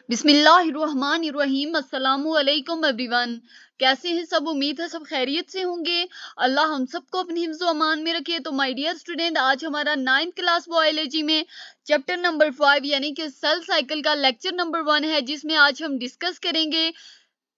बिस्मिल्लाहिर्रहमानिर्रहीम। अस्सलामु अलैकुम एवरीवन। कैसे हैं सब? उम्मीद है सब खैरियत से होंगे। अल्लाह हम सबको अपनी हिफ्ज़ व अमान में रखे। तो माय डियर स्टूडेंट, आज हमारा 9th क्लास बायोलॉजी में चैप्टर नंबर 5 यानी कि सेल साइकिल का लेक्चर नंबर 1 है, जिसमें आज हम डिस्कस करेंगे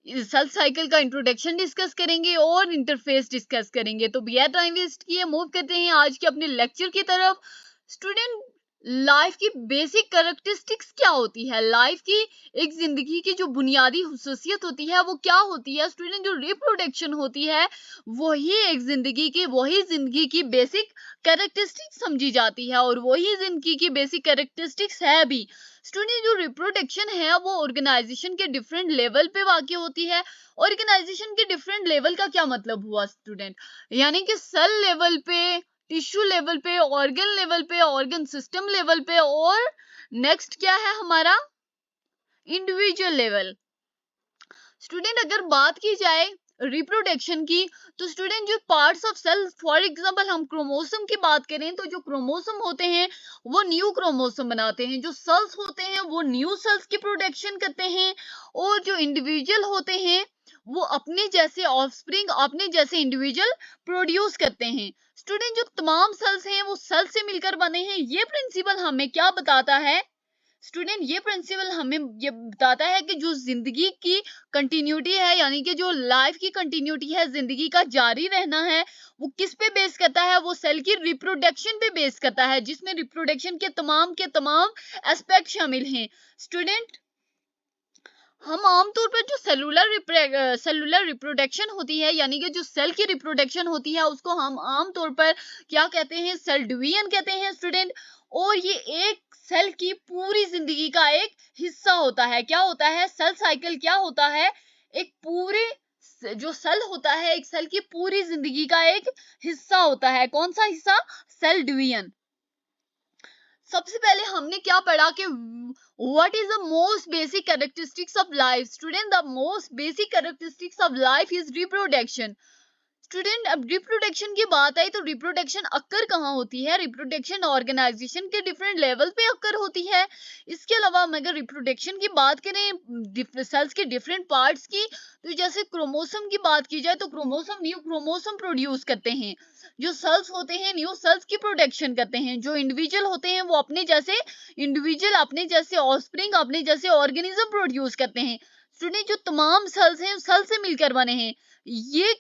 सेल साइकिल का इंट्रोडक्शन डिस्कस करेंगे और इंटरफेस डिस्कस करेंगे। तो बिना टाइम वेस्ट किए मूव करते हैं आज के अपने लेक्चर की तरफ। स्टूडेंट, लाइफ की बेसिक कैरेक्टरिस्टिक्स क्या होती है? लाइफ की एक जिंदगी की जो बुनियादी हुसूसियत होती है वो क्या होती है? स्टूडेंट, जो रिप्रोडक्शन होती है वही जिंदगी की बेसिक कैरेक्टरिस्टिक्स समझी जाती है और वही जिंदगी की बेसिक कैरेक्टरिस्टिक्स है भी। स्टूडेंट, जो रिप्रोडक्शन है वो ऑर्गेनाइजेशन के डिफरेंट लेवल पे वाक़ई होती है। ऑर्गेनाइजेशन के डिफरेंट लेवल का क्या मतलब हुआ स्टूडेंट? यानी कि सेल लेवल पे, टिश्यू लेवल पे, ऑर्गन लेवल पे, ऑर्गन सिस्टम लेवल पे, और नेक्स्ट क्या है हमारा? Individual level. स्टूडेंट, अगर बात की जाए रिप्रोडक्शन की, तो स्टूडेंट जो parts of cell, for example हम क्रोमोसोम की बात करें तो जो क्रोमोसोम होते हैं वो न्यू क्रोमोसोम बनाते हैं। जो सेल्स होते हैं वो न्यू सेल्स की प्रोडक्शन करते हैं, और जो इंडिविजुअल होते हैं वो अपने जैसे ऑफस्प्रिंग, अपने जैसे इंडिविजुअल प्रोड्यूस करते हैं। स्टूडेंट, जो तमाम सेल्स हैं वो सेल से मिलकर बने हैं। ये प्रिंसिपल हमें क्या बताता है? स्टूडेंट, ये प्रिंसिपल हमें ये बताता है कि जो जिंदगी की कंटिन्यूटी है, यानी कि जो लाइफ की कंटिन्यूटी है, जिंदगी का जारी रहना है, वो किस पे बेस करता है? वो सेल की रिप्रोडक्शन पे बेस करता है, जिसमें रिप्रोडक्शन के तमाम एस्पेक्ट शामिल हैं। स्टूडेंट, हम आमतौर पर जो सेलुलर रिप्रोडक्शन होती है, यानी कि जो सेल की रिप्रोडक्शन होती है, उसको हम आमतौर पर क्या कहते हैं? सेल डिवीजन कहते हैं स्टूडेंट। और ये एक सेल की पूरी जिंदगी का एक हिस्सा होता है। क्या होता है? सेल साइकिल क्या होता है? एक पूरे जो सेल होता है, एक सेल की पूरी जिंदगी का एक हिस्सा होता है। कौन सा हिस्सा? Cell division. सबसे पहले हमने क्या पढ़ा कि what is the most basic characteristics of life? Student, the most basic characteristics of life is reproduction. Student, अब रिप्रोडक्शन की बात आई तो रिप्रोडक्शन अक्कर कहाँ होती है? रिप्रोडक्शन ऑर्गेनाइजेशन के डिफरेंट लेवल पे अक्कर होती है। इसके अलावा हम अगर रिप्रोडक्शन की बात करें सेल्स के डिफरेंट पार्ट्स की, तो जैसे क्रोमोसोम की बात की जाए तो क्रोमोसोम न्यू क्रोमोसोम प्रोड्यूस करते हैं। जो सेल्स होते हैं न्यू सेल्स की प्रोडक्शन करते हैं। जो इंडिविजुअल होते हैं वो अपने जैसे इंडिविजुअल, अपने जैसे ऑफस्प्रिंग, अपने जैसे ऑर्गेनिज्म प्रोड्यूस करते हैं। स्टूडेंट, जो तमाम सेल्स हैं सेल से मिलकर बने हैं। ये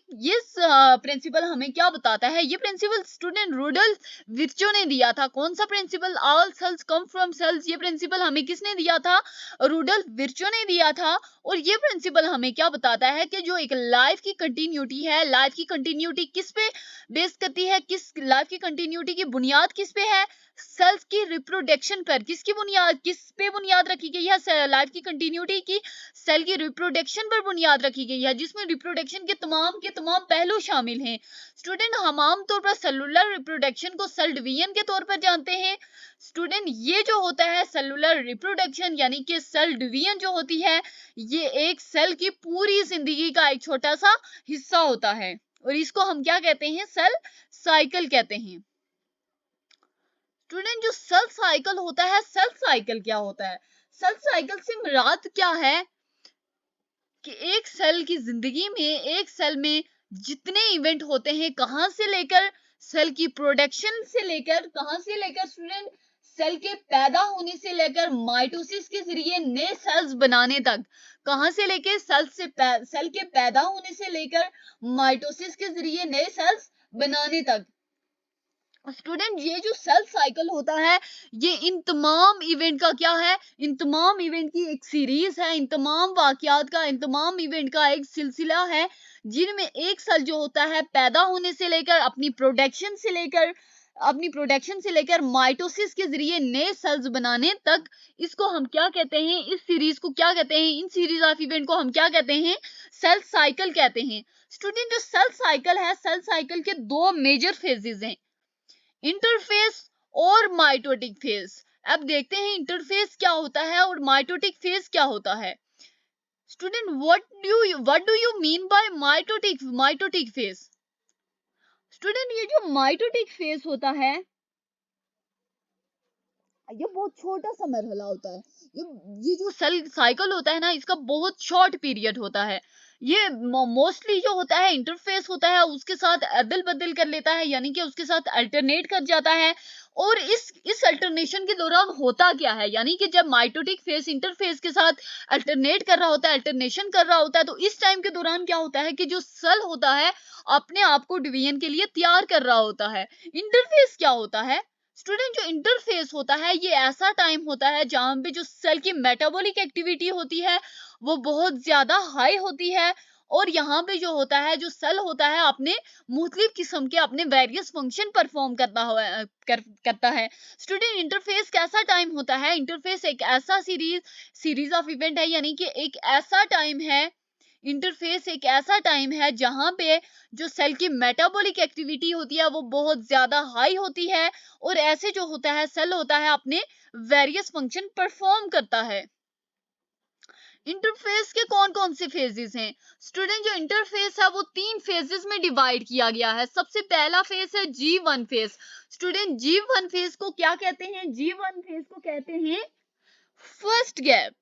प्रिंसिपल हमें क्या बताता है? ये प्रिंसिपल स्टूडेंट रुडोल्फ विर्चो ने दिया था। कौन सा principle? All cells come from cells. ये प्रिंसिपल हमें किसने दिया था? रुडोल्फ विर्चो ने दिया था। और ये प्रिंसिपल हमें क्या बताता है कि जो एक लाइफ की कंटिन्यूटी है, लाइफ की कंटिन्यूटी किस पे बेस करती है? किस लाइफ की कंटिन्यूटी की बुनियाद किस पे है? सेल्स की रिप्रोडक्शन पर। किसकी बुनियाद, किस पे बुनियाद रखी गई है लाइफ की कंटिन्यूटी की? सेल की रिप्रोडक्शन पर बुनियाद रखी गई है, जिसमें रिप्रोडक्शन के तमाम पहलू शामिल हैं। स्टूडेंट, हम आमतौर पर सेलुलर रिप्रोडक्शन को सेल डिवीजन के तौर पर जानते हैं। स्टूडेंट, ये जो होता है सेलुलर रिप्रोडक्शन यानी कि सेल डिवीजन जो होती है, ये एक सेल की पूरी जिंदगी का एक छोटा सा हिस्सा होता है, और इसको हम क्या कहते हैं? सेल साइकिल कहते हैं। स्टूडेंट, जो सेल साइकिल होता है, सेल साइकिल क्या होता है? सेल साइकिल से मुराद क्या है? कि एक सेल की जिंदगी में, एक सेल में जितने इवेंट होते हैं, कहां से लेकर सेल की प्रोडक्शन से लेकर, कहां से लेकर स्टूडेंट सेल के पैदा होने से लेकर माइटोसिस के जरिए नए सेल्स बनाने तक, कहां से लेकर सेल के पैदा होने से लेकर माइटोसिस के जरिए नए सेल्स बनाने तक। स्टूडेंट, ये जो सेल साइकिल होता है, ये इन तमाम इवेंट का क्या है? इन तमाम इवेंट की एक सीरीज है, इन तमाम वाकयात का, इन तमाम इवेंट का एक सिलसिला है, जिनमें एक सेल जो होता है पैदा होने से लेकर अपनी प्रोडक्शन से लेकर माइटोसिस के जरिए नए सेल्स बनाने तक, इसको हम क्या कहते हैं? इस सीरीज को क्या कहते हैं? इन सीरीज ऑफ इवेंट को हम क्या कहते हैं? सेल साइकिल कहते हैं। स्टूडेंट, जो सेल साइकिल है, सेल साइकिल के दो मेजर फेजेस हैं, इंटरफेस और माइटोटिक फेज। अब देखते हैं इंटरफेस क्या होता है और माइटोटिक फेज क्या होता है। Student, what do you mean by mitotic phase? Student, ये जो माइटोटिक फेज होता है, ये बहुत छोटा सा मरहला होता है। ये जो सेल साइकिल होता है ना, इसका बहुत शॉर्ट पीरियड होता है। ये मोस्टली जो होता है इंटरफेस होता है उसके साथ अदल बदल कर लेता है, यानी कि उसके साथ अल्टरनेट कर जाता है। और इस अल्टरनेशन के दौरान होता क्या है, यानी कि जब माइटोटिक फेस इंटरफेस के साथ अल्टरनेट कर रहा होता है, अल्टरनेशन कर रहा होता है, तो इस टाइम के दौरान क्या होता है कि जो सेल होता है अपने आप को डिवीजन के लिए तैयार कर रहा होता है। इंटरफेस क्या होता है स्टूडेंट? जो इंटरफेस होता है ये ऐसा टाइम होता है जहां पे जो सेल की मेटाबॉलिक एक्टिविटी होती है वो बहुत ज्यादा हाई होती है। और यहाँ पे जो होता है, जो सेल होता है अपने मुख्तलिफ किस्म के अपने वेरियस फंक्शन परफॉर्म करता है। स्टूडेंट इंटरफेस कैसा टाइम होता है? इंटरफेस एक ऐसा सीरीज ऑफ इवेंट है, यानी कि एक ऐसा टाइम है, इंटरफेस एक ऐसा टाइम है जहां पे जो सेल की मेटाबॉलिक एक्टिविटी होती है वो बहुत ज्यादा हाई होती है। और ऐसे जो होता है सेल होता है अपने वेरियस फंक्शन परफॉर्म करता है। इंटरफेस के कौन कौन से फेजेस हैं स्टूडेंट? जो इंटरफेस है वो 3 फेजेस में डिवाइड किया गया है। सबसे पहला फेज है G1 phase. Student G1 phase को क्या कहते हैं? G1 फेज को कहते हैं फर्स्ट गैप।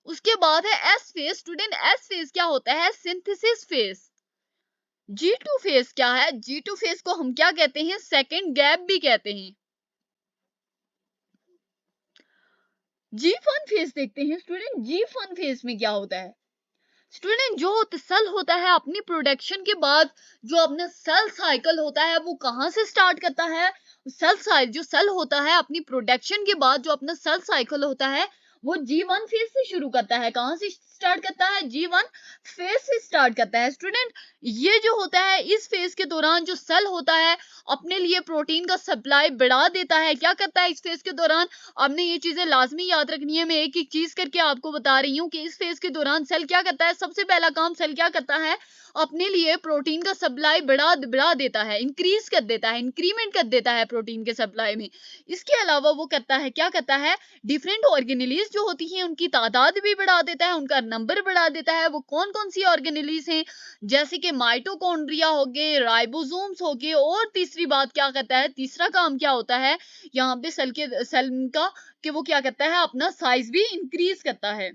उसके बाद है S phase. Student S phase क्या होता है? Synthesis phase. G2 फेज क्या है? G2 फेज को हम क्या कहते हैं? सेकेंड गैप भी कहते हैं। G1 फेज देखते हैं स्टूडेंट। G1 फेज में क्या होता है स्टूडेंट? जो सेल होता है अपनी प्रोडक्शन के बाद जो अपना सेल साइकिल होता है वो कहां से स्टार्ट करता है? जो सेल होता है अपनी प्रोडक्शन के बाद जो अपना सेल साइकिल होता है वो G1 फेज से शुरू करता है। कहां से स्टार्ट करता है? G1 फेज से स्टार्ट करता है। स्टूडेंट ये जो होता है इस फेज के दौरान जो सेल होता है अपने लिए प्रोटीन का सप्लाई बढ़ा देता है। क्या करता है इस फेज के दौरान? आपने ये चीजें लाजमी याद रखनी है। मैं एक एक चीज करके आपको बता रही हूँ कि इस फेज के दौरान सेल क्या करता है। सबसे पहला काम सेल क्या करता है? अपने लिए प्रोटीन का सप्लाई बढ़ा देता है, इंक्रीज कर देता है, इंक्रीमेंट कर देता है प्रोटीन के सप्लाई में। इसके अलावा वो करता है, क्या करता है? डिफरेंट ऑर्गेनेलीज जो होती हैं उनकी तादाद भी बढ़ा देता है, उनका नंबर बढ़ा देता है। वो कौन कौन सी ऑर्गेनेलीज हैं? जैसे कि माइटोकॉन्ड्रिया हो गए, राइबोसोम्स हो गए। और तीसरी बात क्या करता है, तीसरा काम क्या होता है यहाँ पे सेल का कि वो क्या करता है? अपना साइज भी इंक्रीज करता है।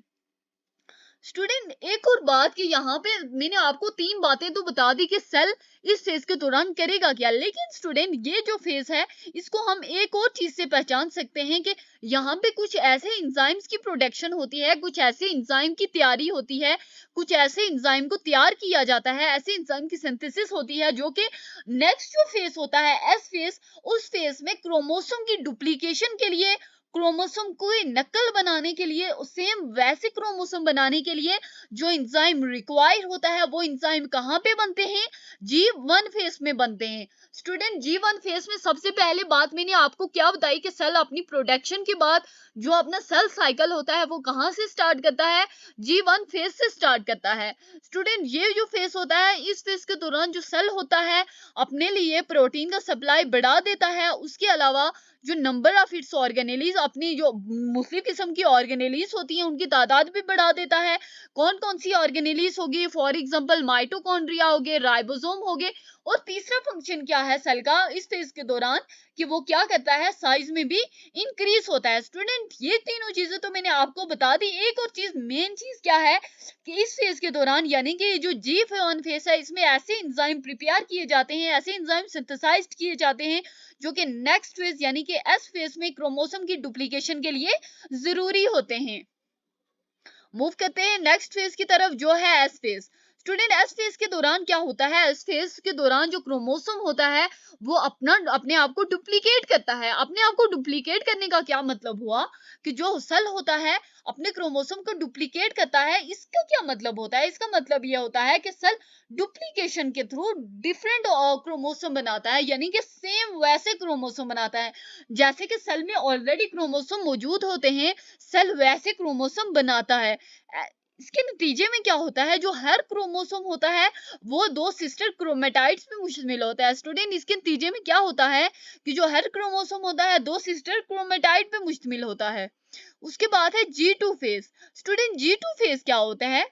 स्टूडेंट एक और बात कि यहाँ पे मैंने आपको 3 बातें तो बता दी कि सेल इस फेज के दौरान करेगा क्या, लेकिन स्टूडेंट ये जो फेज है इसको हम एक और चीज से पहचान सकते हैं कि यहाँ पे कुछ ऐसे इंजाइम्स की प्रोडक्शन होती है, कुछ ऐसे इंजाइम की तैयारी होती है, कुछ ऐसे इंजाइम को तैयार किया जाता है, ऐसे इंजाइम की सिंथेसिस होती है जो कि नेक्स्ट जो फेज होता है एस फेज, उस फेज में क्रोमोसोम की डुप्लीकेशन के लिए, क्रोमोसोम को नकल बनाने के लिए, सेम वैसे क्रोमोसोम बनाने के लिए जो एंजाइम रिक्वायर होता है वो एंजाइम कहाँ पे बनते हैं? G1 फेज में बनते हैं। स्टूडेंट G1 फेज में सबसे पहले बात मैंने आपको क्या बताई कि सेल अपनी प्रोडक्शन के बाद जो अपना सेल साइकिल होता है वो कहाँ से स्टार्ट करता है? G1 फेज से स्टार्ट करता है। स्टूडेंट ये जो फेज होता है इस फेज के दौरान जो सेल होता है अपने लिए प्रोटीन का सप्लाई बढ़ा देता है। उसके अलावा जो नंबर ऑफ इट्स ऑर्गेनेलीज, अपनी जो मुख्तलिफ किस्म की ऑर्गेनेलीज होती हैं उनकी तादाद भी बढ़ा देता है। कौन कौन सी ऑर्गेनेलीज होगी? फॉर एग्जांपल माइटोकॉन्ड्रिया हो गए, राइबोसोम हो गए। और तीसरा फंक्शन क्या है सेल का इस फेज के दौरान कि वो क्या करता है? साइज में भी इंक्रीज होता है। स्टूडेंट ये तीनों चीजें तो मैंने आपको बता दी। एक और चीज, मेन चीज क्या है कि इस फेज के दौरान यानी कि जो G1 फेज है इसमें ऐसे एंजाइम प्रिपेयर किए जाते हैं, ऐसे एंजाइम सिंथेसाइज्ड किए जाते हैं जो कि नेक्स्ट फेज यानी कि एस फेज में क्रोमोसोम की डुप्लीकेशन के लिए जरूरी होते हैं। मूव करते हैं नेक्स्ट फेज की तरफ जो है S phase. Student S phase के दौरान क्या होता है? एस फेज के दौरान जो क्रोमोसोम होता है वो अपने आप को डुप्लीकेट करता है। अपने आप को डुप्लीकेट करने का क्या मतलब हुआ कि जो सेल होता है अपने क्रोमोसोम को डुप्लीकेट करता है। इसका क्या मतलब होता है? इसका मतलब यह होता है कि सेल डुप्लीकेशन के थ्रू डिफरेंट क्रोमोसोम बनाता है, यानी कि सेम वैसे क्रोमोसोम बनाता है जैसे कि सेल में ऑलरेडी क्रोमोसोम मौजूद होते हैं, सेल वैसे क्रोमोसोम बनाता है। इसके नतीजे में क्या होता है? जो हर क्रोमोसोम होता है वो 2 सिस्टर क्रोमेटाइड्स में मुश्तमिल होता है। स्टूडेंट इसके नतीजे में क्या होता है कि जो हर क्रोमोसोम होता है 2 सिस्टर क्रोमेटाइड पे मुश्तमिल होता है। उसके बाद है G2 phase. Student G2 phase क्या होता है?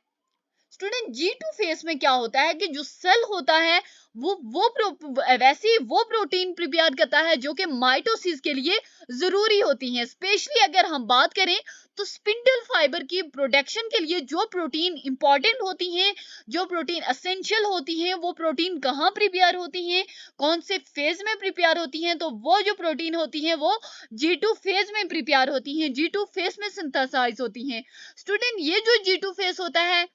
स्टूडेंट G2 फेज में क्या होता है कि जो सेल होता है वैसे ही वो प्रोटीन प्रिपेयर करता है जो कि माइटोसिस के लिए जरूरी होती हैं। स्पेशली अगर हम बात करें तो स्पिंडल फाइबर की प्रोडक्शन के लिए जो प्रोटीन इंपॉर्टेंट होती हैं, जो प्रोटीन एसेंशियल होती हैं, वो प्रोटीन कहाँ प्रिपेयर होती हैं, कौन से फेज में प्रिपेयर होती हैं, तो वो जो प्रोटीन होती हैं वो G2 फेज में प्रिपेयर होती हैं, G2 फेज में सिंथेसाइज होती हैं। स्टूडेंट ये जो G2 फेज होता है,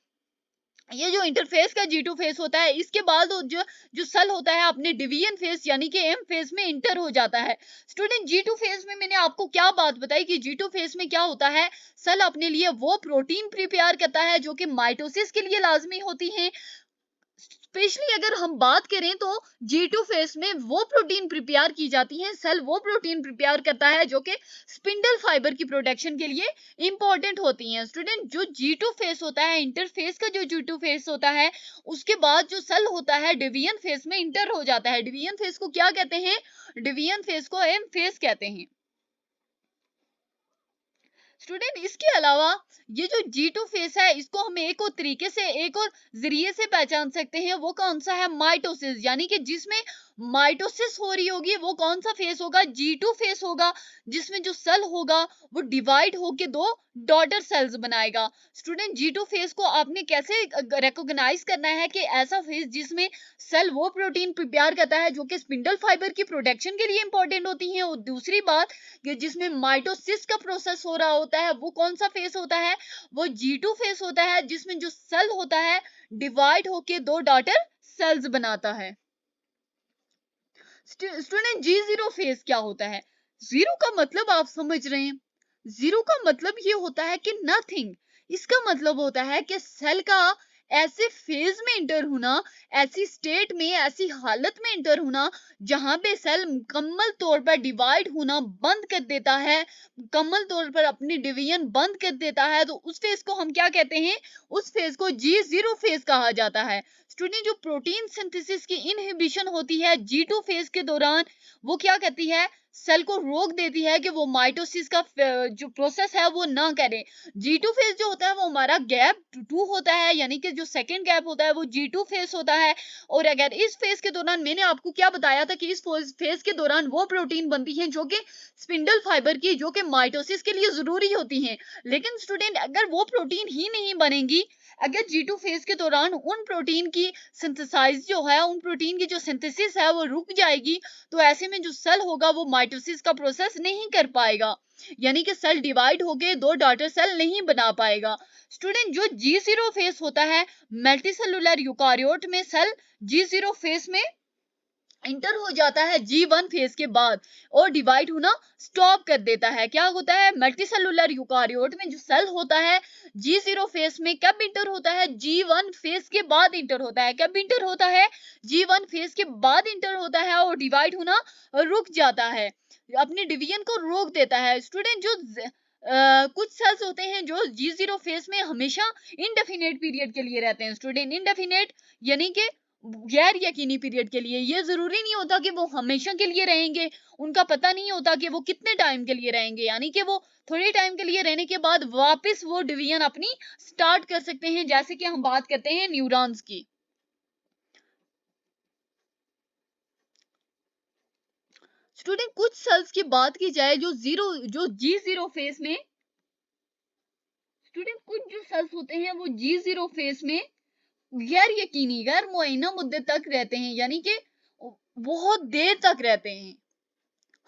ये जो इंटरफेस का G2 फेस होता है, इसके बाद जो जो सेल होता है अपने डिवीजन फेस यानी कि M फेस में इंटर हो जाता है। स्टूडेंट G2 फेस में मैंने आपको क्या बात बताई कि G2 फेस में क्या होता है, सेल अपने लिए वो प्रोटीन प्रिपेयर करता है जो कि माइटोसिस के लिए लाजमी होती है। स्पेशली अगर हम बात करें तो G2 फेस में वो प्रोटीन प्रिपेयर की जाती है, सेल वो प्रोटीन प्रिपेयर करता है जो कि स्पिंडल फाइबर की प्रोडक्शन के लिए इंपॉर्टेंट होती हैं। स्टूडेंट जो G2 फेस होता है, इंटरफेस का जो G2 फेस होता है, उसके बाद जो सेल होता है डिवीजन फेस में इंटर हो जाता है। डिवीजन फेस को क्या कहते हैं, डिवीजन फेस को M फेस कहते हैं। स्टूडेंट इसके अलावा ये जो G2 फेस है, इसको हम एक और तरीके से, एक और जरिए से पहचान सकते हैं। वो कौन सा है, माइटोसिस, यानी कि जिसमें माइटोसिस हो रही होगी वो कौन सा फेस होगा, G2 फेस होगा, जिसमें जो सेल होगा वो डिवाइड होके दो डॉटर सेल्स बनाएगा। स्टूडेंट G2 फेस को आपने कैसे रिकॉग्नाइज करना है कि ऐसा फेस जिसमें सेल वो प्रोटीन प्रिपेयर करता है जो कि स्पिंडल फाइबर की प्रोडक्शन के लिए इंपॉर्टेंट होती है, और दूसरी बात कि जिसमें माइटोसिस का प्रोसेस हो रहा होता है, वो कौन सा फेस होता है, वो G2 फेस होता है, जिसमें जो सेल होता है डिवाइड होके दो डॉटर सेल्स बनाता है। स्टूडेंट G0 फेस क्या होता है, जीरो का मतलब आप समझ रहे हैं, जीरो का मतलब ये होता है कि नथिंग। इसका मतलब होता है कि सेल का ऐसे फेज में इंटर होना, ऐसी स्टेट में, ऐसी हालत में इंटर होना जहां पे सेल मुकम्मल तौर पर डिवाइड होना बंद कर देता है, मुकम्मल तौर पर अपनी डिवीजन बंद कर देता है, तो उस फेज को हम क्या कहते हैं, उस फेज को G0 फेज कहा जाता है। स्टूडेंट जो प्रोटीन सिंथेसिस की इनहिबिशन होती है G2 फेज के दौरान, वो क्या कहती है, सेल को रोक देती है कि वो माइटोसिस का जो प्रोसेस है वो ना करे। G2 फेज जो होता है वो हमारा गैप 2 होता है, यानी कि जो सेकंड गैप होता है वो G2 फेज होता है। और अगर इस फेज के दौरान, मैंने आपको क्या बताया था कि इस फेज के दौरान वो प्रोटीन बनती हैं जो कि स्पिंडल फाइबर की, जो कि माइटोसिस के लिए जरूरी होती हैं। लेकिन स्टूडेंट अगर वो प्रोटीन ही नहीं बनेंगी, अगर G2 फेज के दौरान उन प्रोटीन की सिंथेसाइज जो है, उन प्रोटीन की जो सिंथेसिस है वो रुक जाएगी, तो ऐसे में जो सेल होगा वो माइटोसिस का प्रोसेस नहीं कर पाएगा, यानी कि सेल डिवाइड होके दो डॉटर सेल नहीं बना पाएगा। स्टूडेंट जो G0 फेस होता है, मल्टीसेलुलर यूकारियोट में सेल G0 फेस में इंटर हो जाता है G1 फेज के बाद और डिवाइड होना स्टॉप कर देता है। क्या होता है, मल्टीसेलुलर यूकारियोट में जो सेल होता है G0 फेज में कब इंटर होता है, G1 फेज के बाद इंटर होता है। कब इंटर होता है, G1 फेज के बाद इंटर होता है और डिवाइड होना रुक जाता है, अपनी डिवीजन को रोक देता है। स्टूडेंट जो कुछ सेल्स होते हैं जो G0 फेज में हमेशा इनडेफिनेट पीरियड के लिए रहते हैं। स्टूडेंट इनडेफिनेट यानी कि गैर यकीनी पीरियड के लिए, ये जरूरी नहीं होता कि वो हमेशा के लिए रहेंगे, उनका पता नहीं होता कि वो कितने टाइम के लिए रहेंगे, यानी कि वो थोड़े टाइम के लिए रहने के बाद वापस वो डिवीजन अपनी स्टार्ट कर सकते हैं, जैसे कि हम बात करते हैं न्यूरॉन्स की। स्टूडेंट कुछ सेल्स की बात की जाए जो G0 फेज में, स्टूडेंट कुछ जो सेल्स होते हैं वो G0 फेज में गैर यकीनी, गैर मुअय्यना मुद्दत तक रहते हैं, यानी कि बहुत देर तक रहते हैं।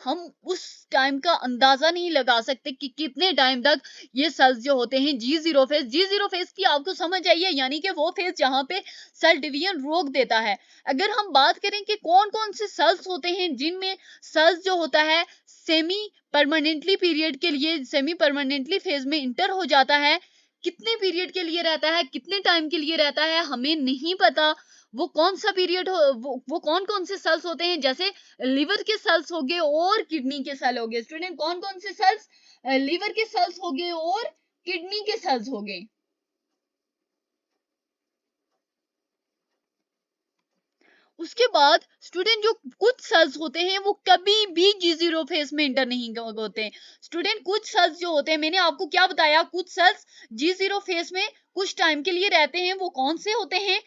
हम उस टाइम का अंदाजा नहीं लगा सकते कि कितने टाइम तक ये सेल्स जो होते हैं G0 फेज की आपको समझ आई है, यानी कि वो फेज जहां पे सेल डिवीजन रोक देता है। अगर हम बात करें कि कौन कौन से सेल्स होते हैं जिनमें सेल्स जो होता है सेमी परमानेंटली पीरियड के लिए, सेमी परमानेंटली फेज में इंटर हो जाता है, कितने पीरियड के लिए रहता है, कितने टाइम के लिए रहता है, हमें नहीं पता। वो कौन सा पीरियड हो, वो कौन कौन से सेल्स होते हैं, जैसे लिवर के सेल्स हो गए और किडनी के सेल हो गए। स्टूडेंट कौन कौन से सेल्स, लिवर के सेल्स हो गए और किडनी के सेल्स हो गए। उसके बाद स्टूडेंट जो कुछ सेल्स होते हैं वो कभी भी G0 फेज में इंटर नहीं होते। स्टूडेंट कुछ सेल्स जो होते हैं, मैंने आपको क्या बताया, कुछ सेल्स G0 फेज में कुछ टाइम के लिए रहते हैं, वो कौन से होते हैं,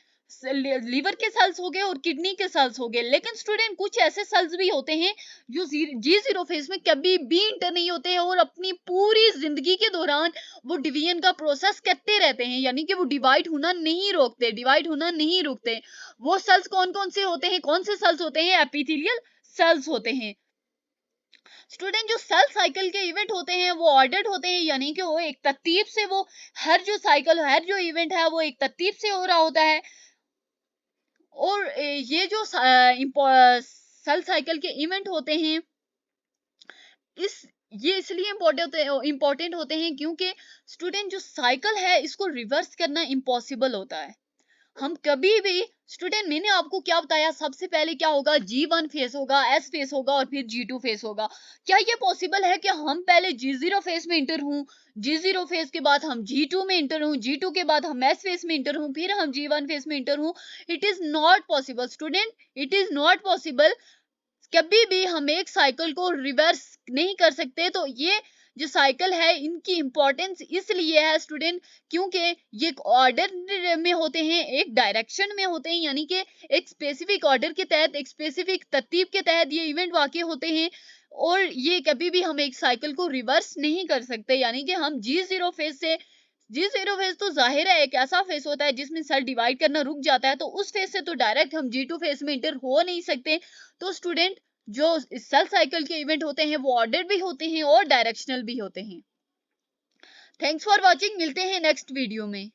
लीवर के सेल्स हो गए और किडनी के सेल्स हो गए। लेकिन स्टूडेंट कुछ ऐसे सेल्स भी होते हैं जो G0 फेज में कभी भी इंटर नहीं होते हैं और अपनी पूरी जिंदगी के दौरान वो डिवीजन का प्रोसेस करते रहते हैं, यानी कि वो डिवाइड होना नहीं रोकते, डिवाइड होना नहीं रुकते। वो सेल्स कौन कौन से होते हैं? कौन से सेल्स होते हैं? एपिथेलियल सेल्स होते हैं। स्टूडेंट जो सेल साइकिल के इवेंट होते हैं वो ऑर्डर्ड होते हैं, यानी कि वो एक तरतीब से, वो हर जो साइकिल, हर जो इवेंट है वो एक तरतीब से हो रहा होता है। और ये जो सेल साइकिल के इवेंट होते हैं ये इसलिए इम्पोर्टेंट होते हैं क्योंकि स्टूडेंट जो साइकिल है इसको रिवर्स करना इम्पॉसिबल होता है। हम कभी भी, स्टूडेंट मैंने आपको क्या बताया, सबसे पहले क्या होगा? G1 फेस होगा, S फेस होगा और फिर G2 फेस होगा। क्या ये पॉसिबल है कि हम पहले G0 फेस में इंटर हूं, G0 फेस के बाद हम G2 में इंटर हूं, G2 के बाद हम S फेस में इंटर हूं, फिर हम G1 फेस में इंटर हूं? It is not possible student, it is not possible. कभी भी हम एक साइकिल को रिवर्स नहीं कर सकते। तो ये जो साइकिल है इनकी इंपॉर्टेंस इसलिए है स्टूडेंट क्योंकि ये एक ऑर्डर में होते हैं, एक डायरेक्शन में होते हैं, यानी कि एक स्पेसिफिक ऑर्डर के तहत, एक स्पेसिफिक तरतीब के तहत ये इवेंट वाकई होते हैं। और ये कभी भी हम एक साइकिल को रिवर्स नहीं कर सकते, यानी कि हम G0 फेज से, G0 फेज तो जाहिर है एक ऐसा फेज होता है जिसमें सेल डिवाइड करना रुक जाता है, तो उस फेज से तो डायरेक्ट हम G2 फेज में इंटर हो नहीं सकते। तो स्टूडेंट जो सेल साइकिल के इवेंट होते हैं वो ऑर्डर भी होते हैं और डायरेक्शनल भी होते हैं। थैंक्स फॉर वॉचिंग, मिलते हैं नेक्स्ट वीडियो में।